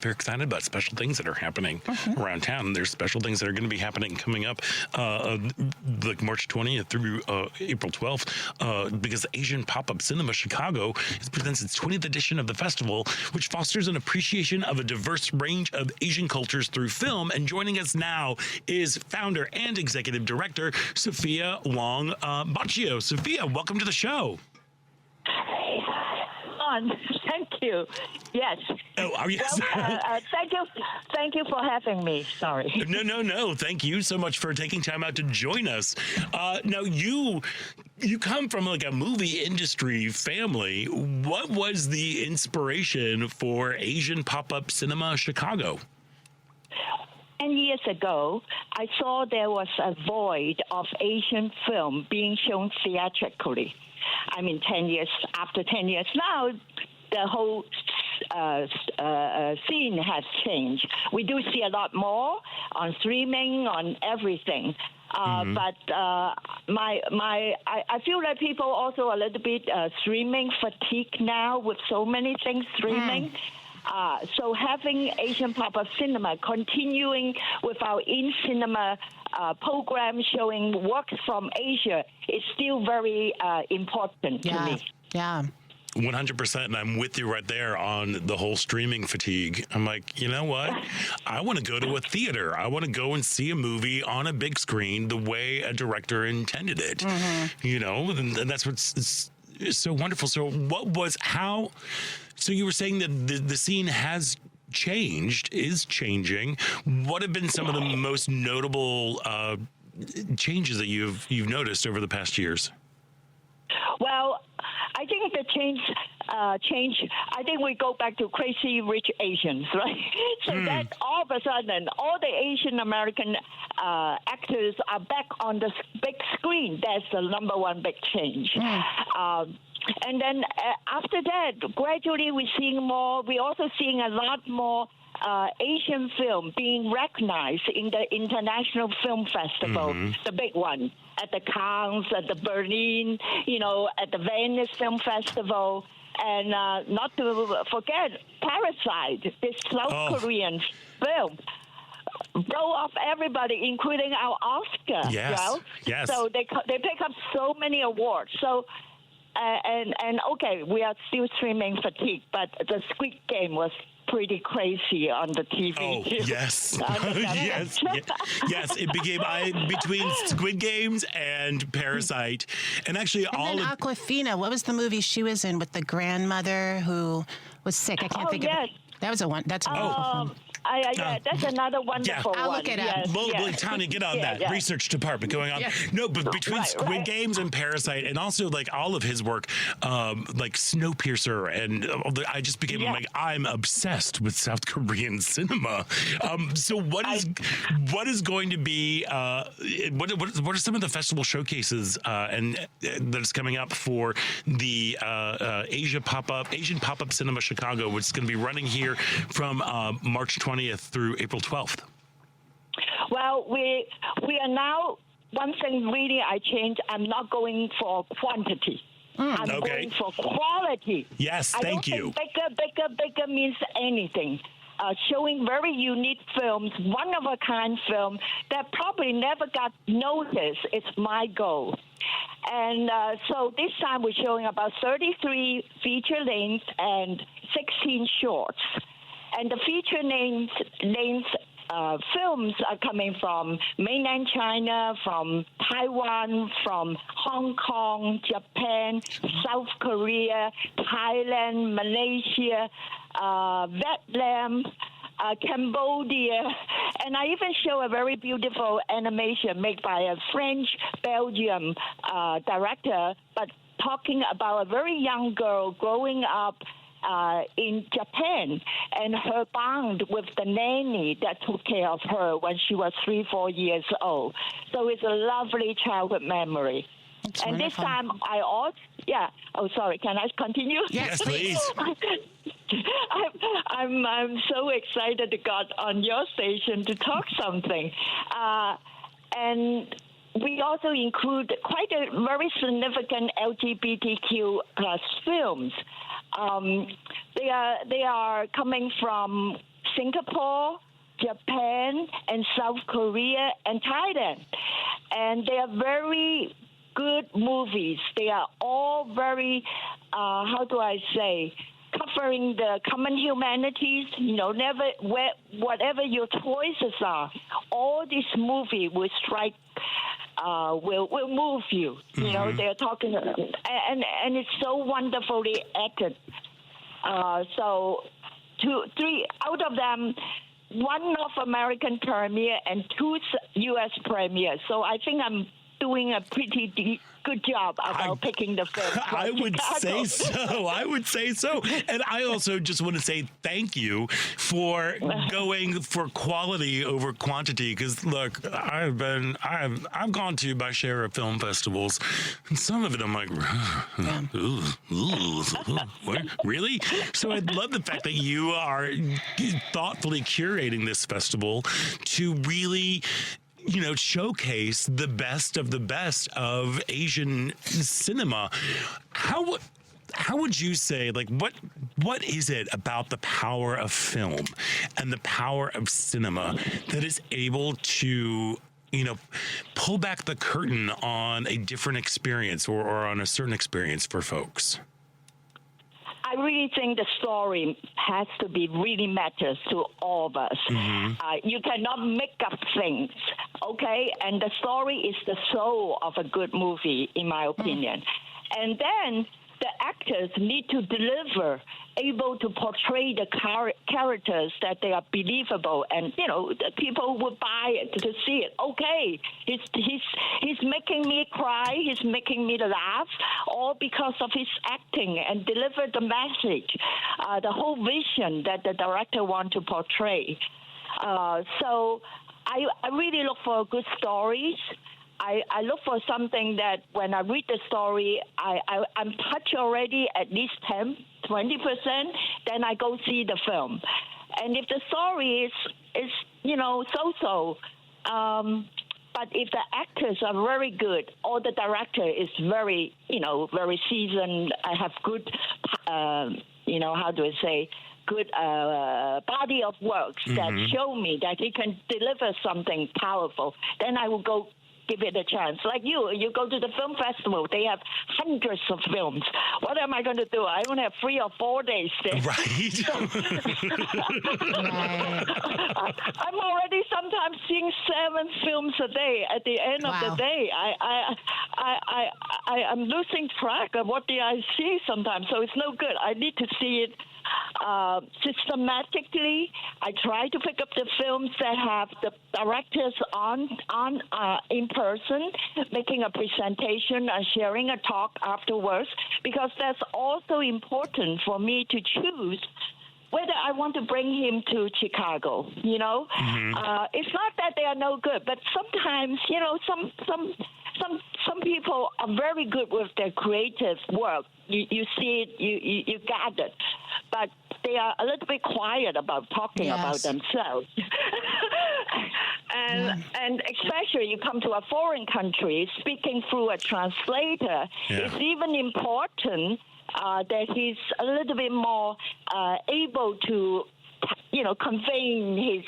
very excited about special things that are happening around town. There's special things that are going to be happening coming up like March 20th through April 12th because the Asian Pop-Up Cinema Chicago presents its 20th edition of the festival, which fosters an appreciation of a diverse range of Asian cultures through film. And joining us now is founder and executive director Sophia Wong Boccio. Sophia, welcome to the show. Thank you. Yes. Oh, are you? Well, thank you for having me. Sorry. No. Thank you so much for taking time out to join us. Now, you come from like a movie industry family. What was the inspiration for Asian Pop-Up Cinema Chicago? 10 years ago, I saw there was a void of Asian film being shown theatrically. I mean, 10 years after 10 years now, the whole scene has changed. We do see a lot more on streaming, on everything. But I feel that people also a little bit streaming fatigue now with so many things streaming. So having Asian Pop-Up Cinema continuing with our in-cinema program showing works from Asia is still very important to me. Yeah. 100%, and I'm with you right there on the whole streaming fatigue. I'm like, you know what? I want to go to a theater. I want to go and see a movie on a big screen the way a director intended it. You know, and that's what's so wonderful. So so you were saying that the scene has changed, is changing. What have been some of the most notable changes that you've noticed over the past years? Well, I think the change. I think we go back to Crazy Rich Asians, right? So that all of a sudden, all the Asian American actors are back on the big screen. That's the number one big change. And then after that, gradually we're seeing more. We're also seeing a lot more Asian film being recognized in the International Film Festival, the big one, at the Cannes, at the Berlin, at the Venice Film Festival. And not to forget, Parasite, this South Korean film. Blow off everybody, including our Oscar. Yes. So they pick up so many awards. So okay, we are still streaming fatigue, but the Squid Game was pretty crazy on the TV. Oh, too. yes. Yes. It became between Squid Games and Parasite, and actually and then Aquafina. What was the movie she was in with the grandmother who was sick? I can't think of it. That was a one. That's a wonderful film. That's another wonderful one. I'll look it up. Well, Tanya, get on that research department going on. No, but between Squid Games and Parasite, and also like all of his work, like Snowpiercer, and I just became like, I'm obsessed with South Korean cinema. So what is going to be what are some of the festival showcases and that's coming up for the Asian Pop-Up Cinema Chicago, which is going to be running here from March 20th through April 12th? Well, we are now, one thing really I changed, I'm not going for quantity. I'm going for quality. Yes, thank you. Bigger means anything. Showing very unique films, one-of-a-kind film that probably never got noticed is my goal. And so this time we're showing about 33 feature lengths and 16 shorts. And the feature-length films are coming from mainland China, from Taiwan, from Hong Kong, Japan, South Korea, Thailand, Malaysia, Vietnam, Cambodia, and I even show a very beautiful animation made by a French-Belgium director, but talking about a very young girl growing up in Japan, and her bond with the nanny that took care of her when she was 3-4 years old. So it's a lovely childhood memory. That's and wonderful. This time I also, oh sorry, can I continue? Yes, please. I'm so excited to got on your station to talk something. And we also include quite a very significant LGBTQ plus films. They are coming from Singapore, Japan, and South Korea, and Thailand. And they are very good movies. They are all very, how do I say, covering the common humanities, whatever your choices are, all these movies will strike, will move you. They're talking, and it's so wonderfully acted. So 3 out of them, 1 North American premiere and 2 U.S. premiere. So I think I'm doing a pretty good job about picking the film. I would say so. And I also just want to say thank you for going for quality over quantity. Because look, I've gone to my share of film festivals, and some of it I'm like, really? So I love the fact that you are thoughtfully curating this festival to really showcase the best of Asian cinema. How would you say, like, what is it about the power of film and the power of cinema that is able to pull back the curtain on a different experience or on a certain experience for folks? I really think the story has to be really matters to all of us. Mm-hmm. You cannot make up things, okay? And the story is the soul of a good movie, in my opinion. And then the actors need to deliver, able to portray the characters that they are believable, and the people will buy it to see it. Okay, he's making me cry, he's making me laugh, all because of his acting and deliver the message, the whole vision that the director want to portray. So I really look for good stories. I look for something that when I read the story, I'm touched already at least 10-20%, then I go see the film. And if the story is so-so, but if the actors are very good or the director is very, very seasoned, have good, how do I say, good body of works that show me that he can deliver something powerful, then I will go give it a chance. Like you go to the film festival, they have hundreds of films. What am I going to do? I only have 3 or 4 days there. Right. So, I'm already sometimes seeing 7 films a day. At the end of the day, I'm losing track of what I see sometimes. So it's no good. I need to see it systematically. I try to pick up the films that have the directors on in person, making a presentation and sharing a talk afterwards, because that's also important for me to choose whether I want to bring him to Chicago. It's not that they are no good, but sometimes some people are very good with their creative work. You see it, you got it, but they are a little bit quiet about talking about themselves. And especially you come to a foreign country, speaking through a translator, it's even important that he's a little bit more able to, conveying his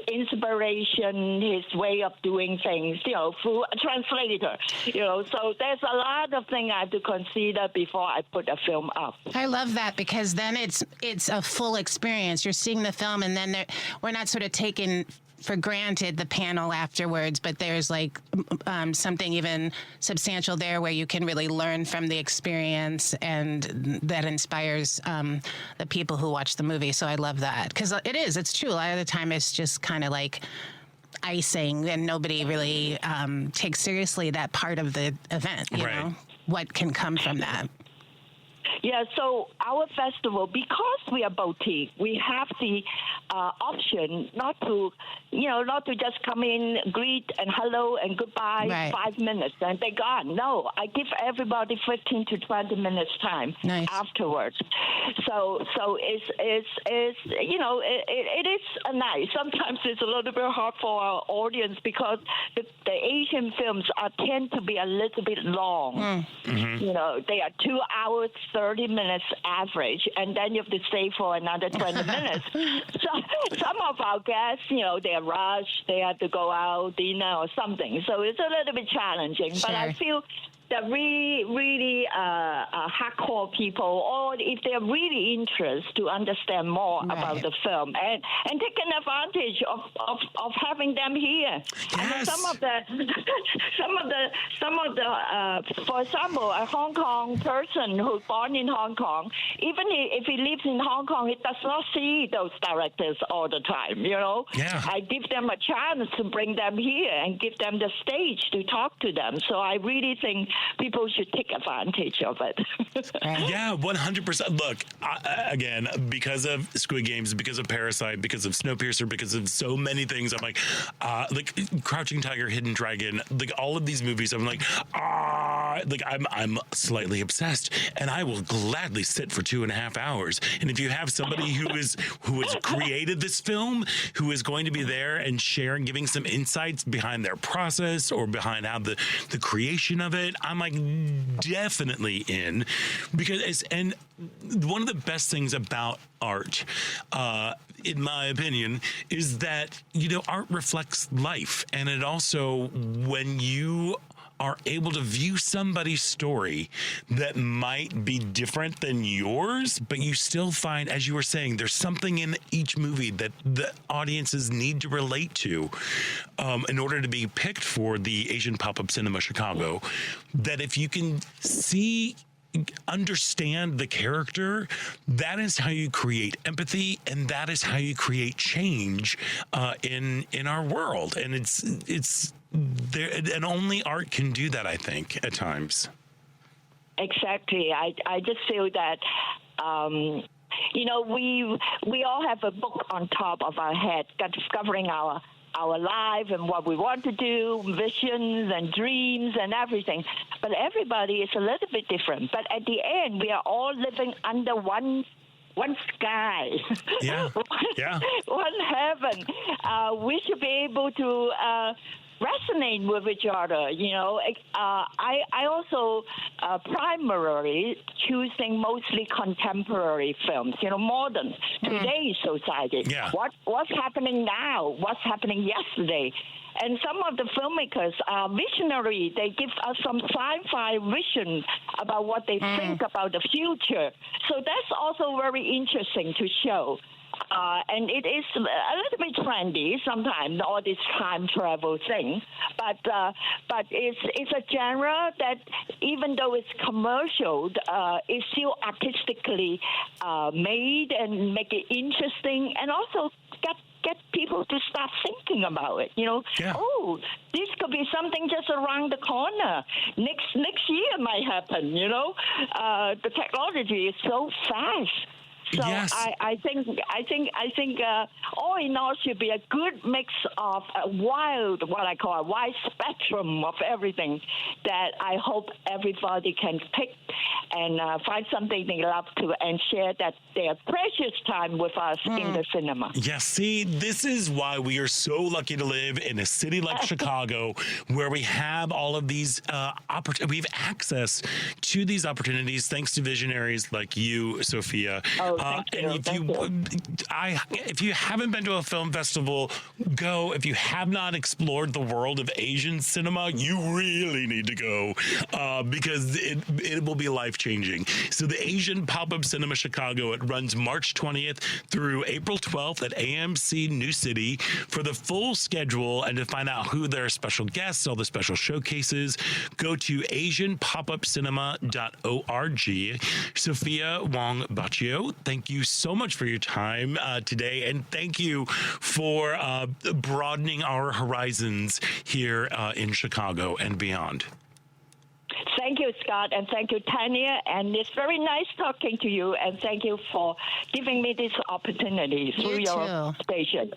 inspiration, his way of doing things, through a translator. So there's a lot of things I have to consider before I put a film up. I love that, because then it's a full experience. You're seeing the film, and then we're not sort of taking for granted the panel afterwards, but there's like something even substantial there where you can really learn from the experience, and that inspires the people who watch the movie. So I love that, because it's true. A lot of the time it's just kind of like icing, and nobody really takes seriously that part of the event, you know, what can come from that. Yeah, so our festival, because we are boutique, we have the option not to just come in, greet and hello and goodbye, 5 minutes and they're gone. No, I give everybody 15 to 20 minutes time afterwards. So it is nice. Sometimes it's a little bit hard for our audience because the Asian films tend to be a little bit long. They are 2 hours. 30 minutes average, and then you have to stay for another 20 minutes. So some of our guests, they're rushed, they have to go out, dinner or something. So it's a little bit challenging. Sure. But I feel that really hardcore people, or if they're really interested to understand more about the film, and taking advantage of having them here. Yes. And some of the for example, a Hong Kong person who's born in Hong Kong, even if he lives in Hong Kong, he does not see those directors all the time. Yeah. I give them a chance to bring them here and give them the stage to talk to them. So I really think people should take advantage of it. Yeah, 100%. Look, again, because of Squid Games, because of Parasite, because of Snowpiercer, because of so many things, I'm like Crouching Tiger, Hidden Dragon, like all of these movies, I'm like, I'm slightly obsessed, and I will gladly sit for 2.5 hours. And if you have somebody who has created this film, who is going to be there and sharing, giving some insights behind their process or behind how the creation of it, I'm like definitely in, because and one of the best things about art, in my opinion, is that art reflects life, and it also, when you are able to view somebody's story that might be different than yours, but you still find, as you were saying, there's something in each movie that the audiences need to relate to in order to be picked for the Asian Pop-Up Cinema Chicago, that if you can understand the character, that is how you create empathy, and that is how you create change in our world. And it's there, and only art can do that, I think, at times. Exactly. I just feel that we all have a book on top of our head, discovering our life and what we want to do, visions and dreams and everything. But everybody is a little bit different. But at the end, we are all living under one sky. Yeah. Yeah. One heaven. We should be able to resonate with each other. I also primarily choosing mostly contemporary films, modern, today's society. Yeah. What's happening now? What's happening yesterday? And some of the filmmakers are visionary. They give us some sci-fi vision about what they think about the future. So that's also very interesting to show. And it is a little bit trendy sometimes, all this time travel thing. But it's a genre that, even though it's commercial, is still artistically made and make it interesting, and also get people to start thinking about it. Oh, this could be something just around the corner. Next year might happen. The technology is so fast. So yes. I think all in all should be a good mix of what I call a wide spectrum of everything that I hope everybody can pick and find something they love to and share their precious time with us in the cinema. Yeah, see, this is why we are so lucky to live in a city like Chicago, where we have all of these we have access to these opportunities thanks to visionaries like you, Sophia. Oh, thank you. If you haven't been to a film festival, go. If you have not explored the world of Asian cinema, you really need to go because it will be life-changing. So the Asian Pop-Up Cinema Chicago, it runs March 20th through April 12th at AMC New City. For the full schedule and to find out who their special guests, all the special showcases, go to asianpopupcinema.org. Sophia, Wong, Boccio, thank you so much for your time today, and thank you for broadening our horizons here in Chicago and beyond. Thank you, Scott, and thank you, Tanya. And it's very nice talking to you, and thank you for giving me this opportunity through your station.